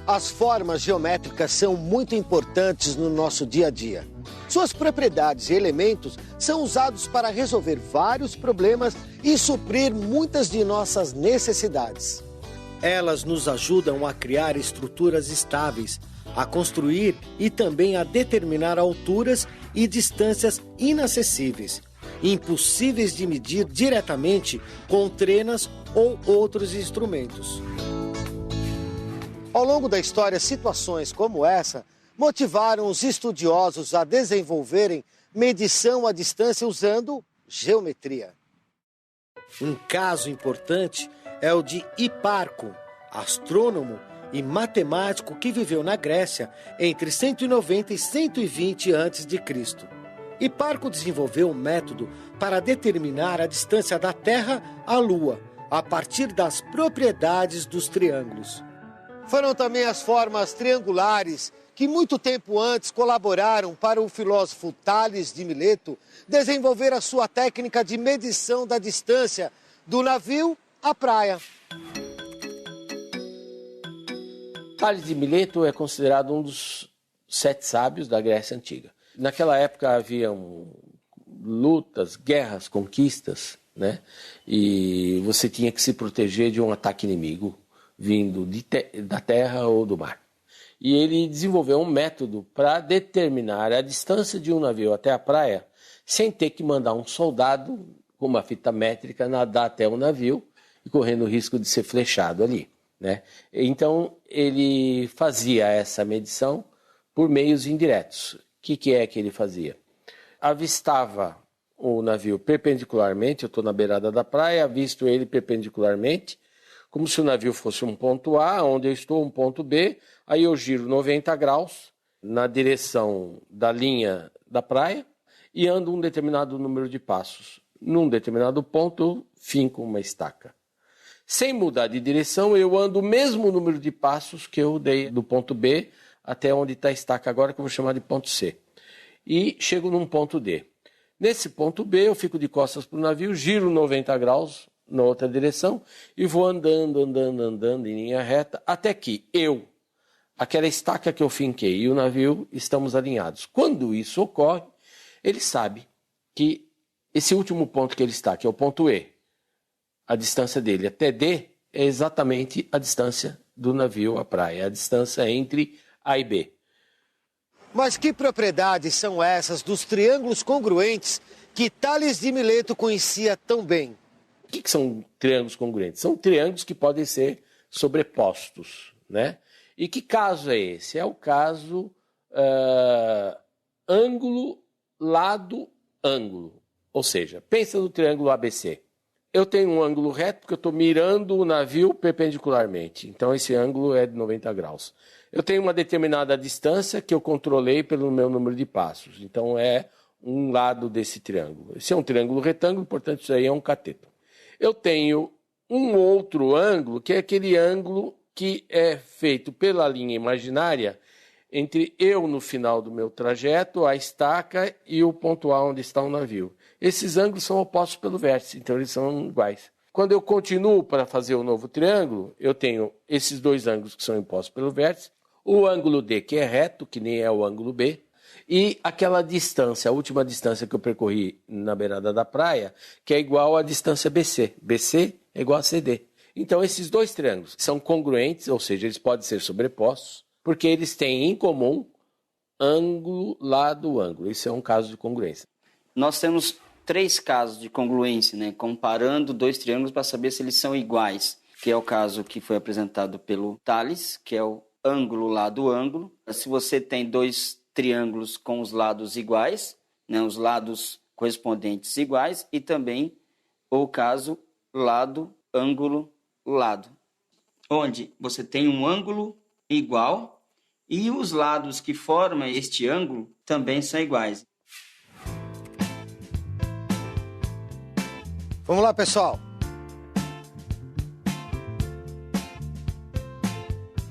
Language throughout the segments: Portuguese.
As formas geométricas são muito importantes no nosso dia a dia. Suas propriedades e elementos são usados para resolver vários problemas e suprir muitas de nossas necessidades. Elas nos ajudam a criar estruturas estáveis, a construir e também a determinar alturas e distâncias inacessíveis, impossíveis de medir diretamente com trenas ou outros instrumentos. Ao longo da história, situações como essa motivaram os estudiosos a desenvolverem medição à distância usando geometria. Um caso importante é o de Hiparco, astrônomo e matemático que viveu na Grécia entre 190 e 120 a.C. Hiparco desenvolveu um método para determinar a distância da Terra à Lua, a partir das propriedades dos triângulos. Foram também as formas triangulares que muito tempo antes colaboraram para o filósofo Tales de Mileto desenvolver a sua técnica de medição da distância do navio à praia. Tales de Mileto é considerado um dos 7 sábios da Grécia Antiga. Naquela época haviam lutas, guerras, conquistas, né? E você tinha que se proteger de um ataque inimigo vindo da terra ou do mar. E ele desenvolveu um método para determinar a distância de um navio até a praia sem ter que mandar um soldado com uma fita métrica nadar até o navio e correndo o risco de ser flechado ali, né? Então ele fazia essa medição por meios indiretos. O que é que ele fazia? Avistava o navio perpendicularmente, eu estou na beirada da praia, avisto ele perpendicularmente, como se o navio fosse um ponto A, onde eu estou um ponto B, aí eu giro 90 graus na direção da linha da praia e ando um determinado número de passos. Num determinado ponto, eu finco uma estaca. Sem mudar de direção, eu ando o mesmo número de passos que eu dei do ponto B até onde está a estaca agora, que eu vou chamar de ponto C. E chego num ponto D. Nesse ponto B, eu fico de costas para o navio, giro 90 graus na outra direção e vou andando em linha reta até que aquela estaca que eu finquei e o navio estamos alinhados. Quando isso ocorre, ele sabe que esse último ponto que ele está, que é o ponto E, a distância dele até D é exatamente a distância do navio à praia, a distância entre A e B. Mas que propriedades são essas dos triângulos congruentes que Tales de Mileto conhecia tão bem? O que são triângulos congruentes? São triângulos que podem ser sobrepostos, né? E que caso é esse? É o caso ângulo, lado, ângulo. Ou seja, pensa no triângulo ABC. Eu tenho um ângulo reto porque eu estou mirando o navio perpendicularmente. Então esse ângulo é de 90 graus. Eu tenho uma determinada distância que eu controlei pelo meu número de passos. Então é um lado desse triângulo. Esse é um triângulo retângulo, portanto isso aí é um cateto. Eu tenho um outro ângulo, que é aquele ângulo que é feito pela linha imaginária entre eu no final do meu trajeto, a estaca e o ponto A onde está o navio. Esses ângulos são opostos pelo vértice, então eles são iguais. Quando eu continuo para fazer o novo triângulo, eu tenho esses dois ângulos que são opostos pelo vértice, o ângulo D que é reto, que nem é o ângulo B, e aquela distância, a última distância que eu percorri na beirada da praia, que é igual à distância BC. BC é igual a CD. Então, esses dois triângulos são congruentes, ou seja, eles podem ser sobrepostos, porque eles têm em comum ângulo, lado, ângulo. Isso é um caso de congruência. Nós temos 3 casos de congruência, né? Comparando 2 triângulos para saber se eles são iguais, que é o caso que foi apresentado pelo Tales, que é o ângulo, lado, ângulo. Se você tem 2 triângulos com os lados iguais, né, os lados correspondentes iguais, e também o caso lado, ângulo, lado, onde você tem um ângulo igual e os lados que formam este ângulo também são iguais. Vamos lá, pessoal.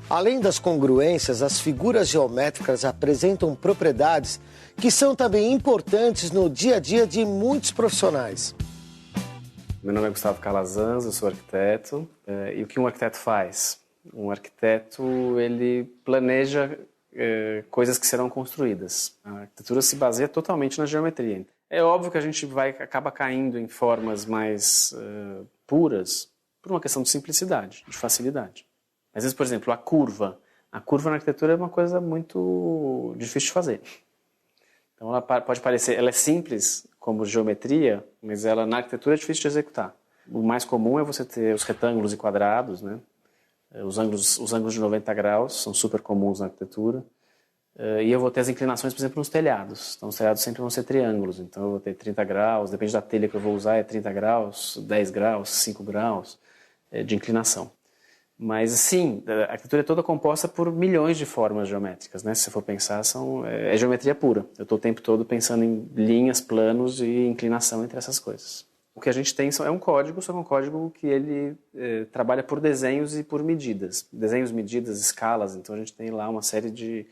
Além das congruências, as figuras geométricas apresentam propriedades que são também importantes no dia a dia de muitos profissionais. Meu nome é Gustavo Calazans, eu sou arquiteto. E o que um arquiteto faz? Um arquiteto, ele planeja coisas que serão construídas. A arquitetura se baseia totalmente na geometria. É óbvio que a gente acaba caindo em formas mais puras por uma questão de simplicidade, de facilidade. Às vezes, por exemplo, a curva na arquitetura é uma coisa muito difícil de fazer. Então ela pode parecer, ela é simples como geometria, mas ela na arquitetura é difícil de executar. O mais comum é você ter os retângulos e quadrados, né? Os ângulos de 90 graus são super comuns na arquitetura. E eu vou ter as inclinações, por exemplo, nos telhados. Então, os telhados sempre vão ser triângulos. Então, eu vou ter 30 graus, depende da telha que eu vou usar, é 30 graus, 10 graus, 5 graus de inclinação. Mas, sim, a arquitetura é toda composta por milhões de formas geométricas, né? Se você for pensar, é geometria pura. Eu estou o tempo todo pensando em linhas, planos e inclinação entre essas coisas. O que a gente tem é um código, só que é um código que ele trabalha por desenhos e por medidas. Desenhos, medidas, escalas. Então a gente tem lá uma série de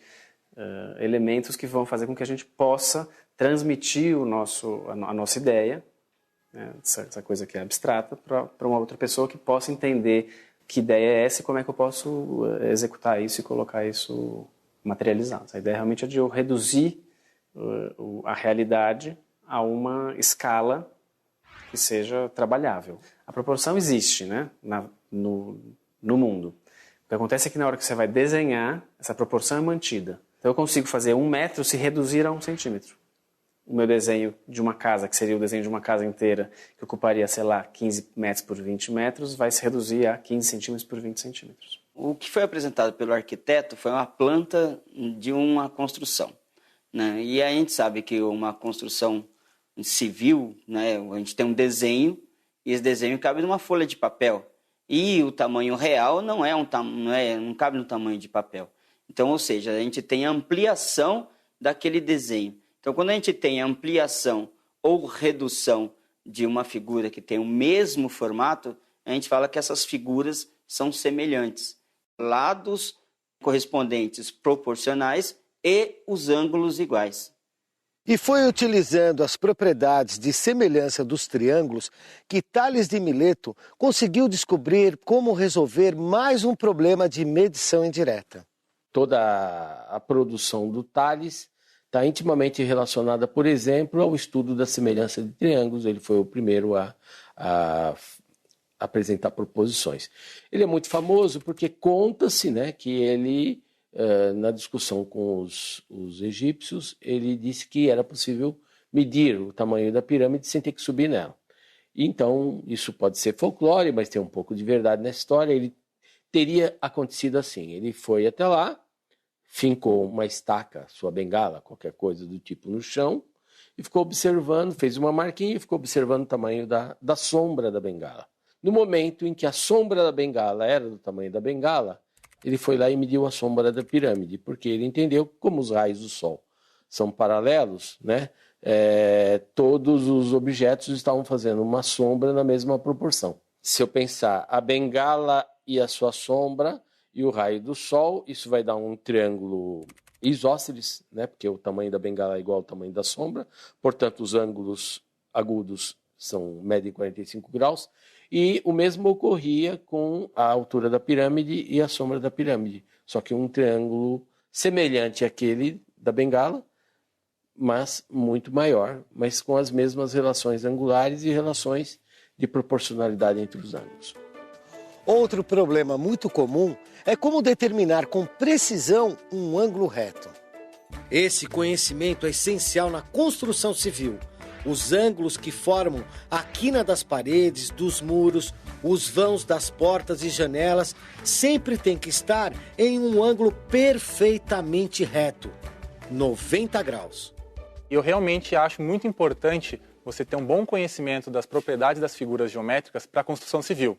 elementos que vão fazer com que a gente possa transmitir a nossa ideia, né, essa coisa que é abstrata, para uma outra pessoa que possa entender que ideia é essa e como é que eu posso executar isso e colocar isso materializado. A ideia realmente é de eu reduzir a realidade a uma escala que seja trabalhável. A proporção existe, né, no mundo. O que acontece é que na hora que você vai desenhar, essa proporção é mantida. Então eu consigo fazer 1 metro se reduzir a 1 centímetro. O meu desenho de uma casa, que seria o desenho de uma casa inteira, que ocuparia, sei lá, 15 metros por 20 metros, vai se reduzir a 15 centímetros por 20 centímetros. O que foi apresentado pelo arquiteto foi uma planta de uma construção, né? E a gente sabe que uma construção civil, né, a gente tem um desenho e esse desenho cabe numa folha de papel e o tamanho real não cabe no tamanho de papel. Então, ou seja, a gente tem ampliação daquele desenho. Então, quando a gente tem ampliação ou redução de uma figura que tem o mesmo formato, a gente fala que essas figuras são semelhantes. Lados correspondentes proporcionais e os ângulos iguais. E foi utilizando as propriedades de semelhança dos triângulos que Tales de Mileto conseguiu descobrir como resolver mais um problema de medição indireta. Toda a produção do Tales está intimamente relacionada, por exemplo, ao estudo da semelhança de triângulos. Ele foi o primeiro a apresentar proposições. Ele é muito famoso porque conta-se, né, que ele, na discussão com os egípcios, ele disse que era possível medir o tamanho da pirâmide sem ter que subir nela. Então, isso pode ser folclore, mas tem um pouco de verdade nessa história. Ele teria acontecido assim. Ele foi até lá, fincou uma estaca, sua bengala, qualquer coisa do tipo no chão, e ficou observando, fez uma marquinha e ficou observando o tamanho da sombra da bengala. No momento em que a sombra da bengala era do tamanho da bengala, ele foi lá e mediu a sombra da pirâmide, porque ele entendeu que, como os raios do Sol são paralelos, né, todos os objetos estavam fazendo uma sombra na mesma proporção. Se eu pensar a bengala e a sua sombra e o raio do Sol, isso vai dar um triângulo isósceles, né, porque o tamanho da bengala é igual ao tamanho da sombra, portanto os ângulos agudos medem 45 graus, e o mesmo ocorria com a altura da pirâmide e a sombra da pirâmide, só que um triângulo semelhante àquele da bengala, mas muito maior, mas com as mesmas relações angulares e relações de proporcionalidade entre os ângulos. Outro problema muito comum é como determinar com precisão um ângulo reto. Esse conhecimento é essencial na construção civil. Os ângulos que formam a quina das paredes, dos muros, os vãos das portas e janelas sempre tem que estar em um ângulo perfeitamente reto, 90 graus. Eu realmente acho muito importante você ter um bom conhecimento das propriedades das figuras geométricas para a construção civil.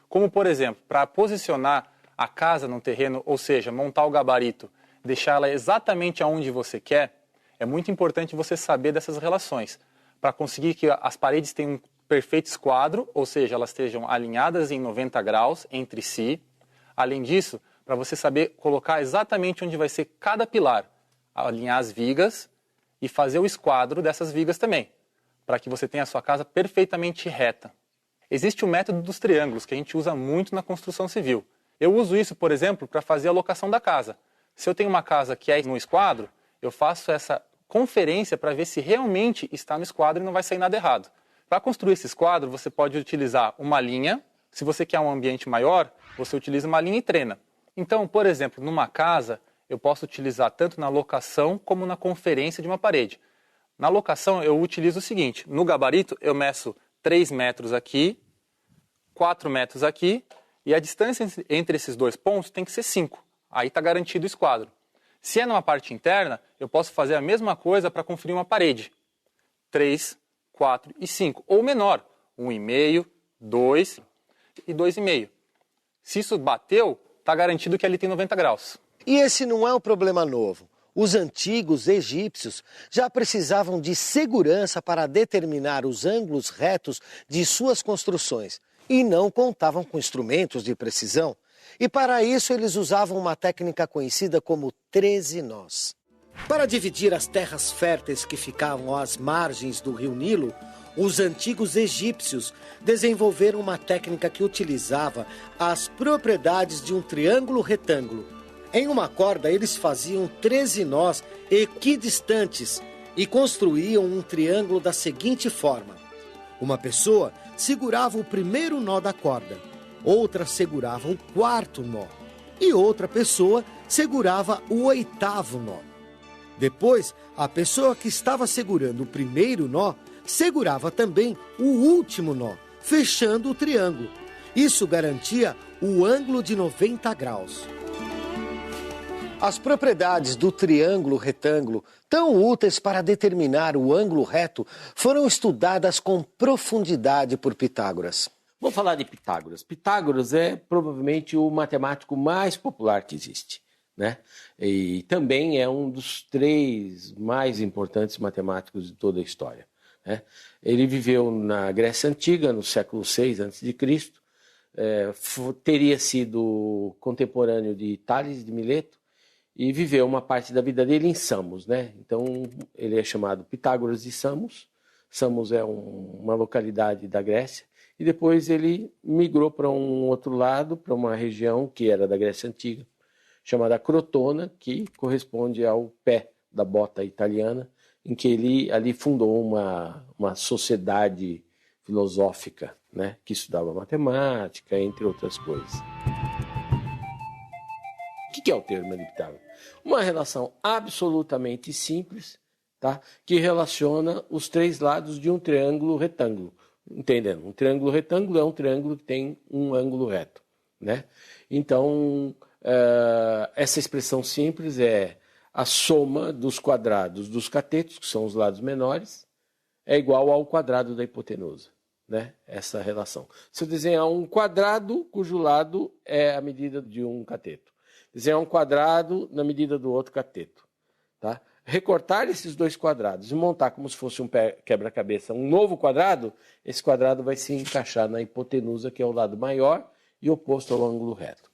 Como, por exemplo, para posicionar a casa no terreno, ou seja, montar o gabarito, deixar ela exatamente aonde você quer, é muito importante você saber dessas relações, para conseguir que as paredes tenham um perfeito esquadro, ou seja, elas estejam alinhadas em 90 graus entre si. Além disso, para você saber colocar exatamente onde vai ser cada pilar, alinhar as vigas e fazer o esquadro dessas vigas também, para que você tenha a sua casa perfeitamente reta. Existe o método dos triângulos, que a gente usa muito na construção civil. Eu uso isso, por exemplo, para fazer a locação da casa. Se eu tenho uma casa que é no esquadro, eu faço essa conferência para ver se realmente está no esquadro e não vai sair nada errado. Para construir esse esquadro, você pode utilizar uma linha. Se você quer um ambiente maior, você utiliza uma linha e trena. Então, por exemplo, numa casa, eu posso utilizar tanto na locação como na conferência de uma parede. Na locação, eu utilizo o seguinte: no gabarito, eu meço 3 metros aqui, 4 metros aqui, e a distância entre esses dois pontos tem que ser 5. Aí está garantido o esquadro. Se é numa parte interna, eu posso fazer a mesma coisa para conferir uma parede. 3, 4 e 5. Ou menor, 1,5, 2 e 2,5. Se isso bateu, está garantido que ali tem 90 graus. E esse não é um problema novo. Os antigos egípcios já precisavam de segurança para determinar os ângulos retos de suas construções e não contavam com instrumentos de precisão. E para isso eles usavam uma técnica conhecida como 13 nós. Para dividir as terras férteis que ficavam às margens do rio Nilo, os antigos egípcios desenvolveram uma técnica que utilizava as propriedades de um triângulo retângulo. Em uma corda, eles faziam 13 nós equidistantes e construíam um triângulo da seguinte forma: uma pessoa segurava o primeiro nó da corda, outra segurava o 4º nó e outra pessoa segurava o 8º nó. Depois, a pessoa que estava segurando o primeiro nó segurava também o último nó, fechando o triângulo. Isso garantia o ângulo de 90 graus. As propriedades do triângulo retângulo, tão úteis para determinar o ângulo reto, foram estudadas com profundidade por Pitágoras. Vamos falar de Pitágoras. Pitágoras é provavelmente o matemático mais popular que existe, né? E também é um dos 3 mais importantes matemáticos de toda a história, né? Ele viveu na Grécia Antiga, no século VI a.C., teria sido contemporâneo de Tales de Mileto, e viveu uma parte da vida dele em Samos, né? Então, ele é chamado Pitágoras de Samos. Samos é uma localidade da Grécia. E depois ele migrou para um outro lado, para uma região que era da Grécia Antiga, chamada Crotona, que corresponde ao pé da bota italiana, em que ele ali fundou uma sociedade filosófica, né? Que estudava matemática, entre outras coisas. O que é o teorema de Pitágoras? Uma relação absolutamente simples, tá? Que relaciona os 3 lados de um triângulo retângulo. Entendendo? Um triângulo retângulo é um triângulo que tem um ângulo reto, né? Então, essa expressão simples é a soma dos quadrados dos catetos, que são os lados menores, é igual ao quadrado da hipotenusa, né? Essa relação. Se eu desenhar um quadrado cujo lado é a medida de um cateto, desenhar um quadrado na medida do outro cateto, tá? Recortar esses 2 quadrados e montar como se fosse um quebra-cabeça um novo quadrado, esse quadrado vai se encaixar na hipotenusa, que é o lado maior e oposto ao ângulo reto.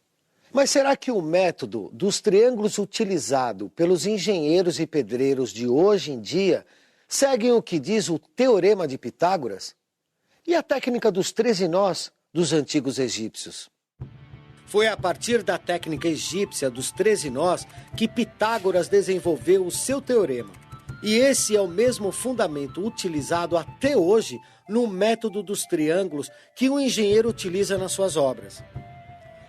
Mas será que o método dos triângulos utilizado pelos engenheiros e pedreiros de hoje em dia seguem o que diz o Teorema de Pitágoras? E a técnica dos 13 nós dos antigos egípcios? Foi a partir da técnica egípcia dos 13 nós que Pitágoras desenvolveu o seu teorema. E esse é o mesmo fundamento utilizado até hoje no método dos triângulos que o engenheiro utiliza nas suas obras.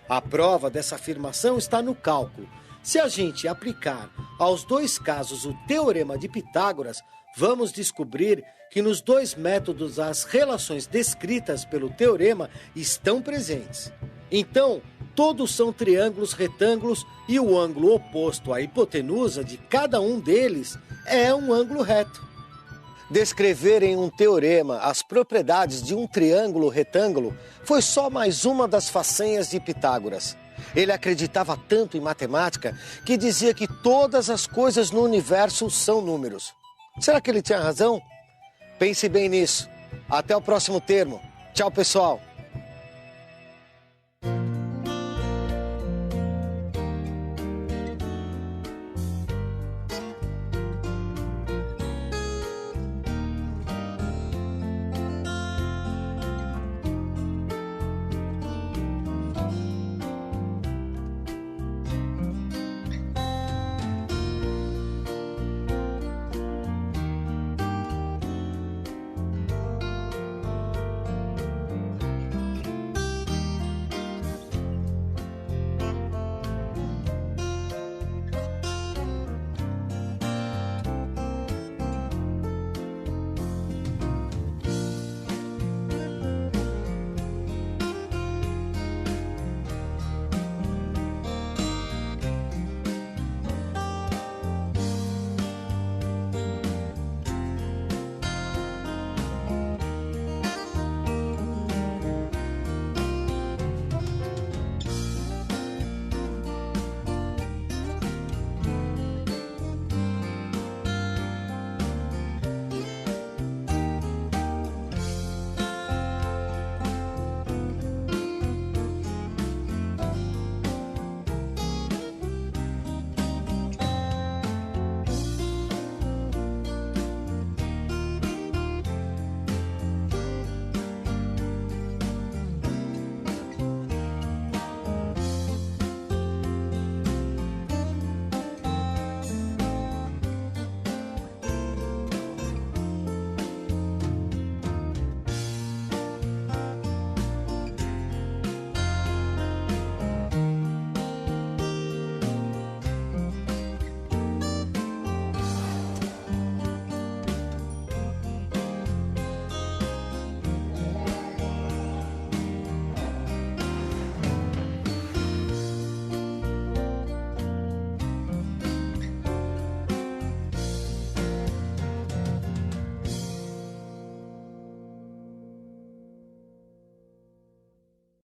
A prova dessa afirmação está no cálculo. Se a gente aplicar aos 2 casos o teorema de Pitágoras, vamos descobrir que nos 2 métodos as relações descritas pelo teorema estão presentes. Então, todos são triângulos retângulos e o ângulo oposto à hipotenusa de cada um deles é um ângulo reto. Descrever em um teorema as propriedades de um triângulo retângulo foi só mais uma das façanhas de Pitágoras. Ele acreditava tanto em matemática que dizia que todas as coisas no universo são números. Será que ele tinha razão? Pense bem nisso. Até o próximo termo. Tchau, pessoal.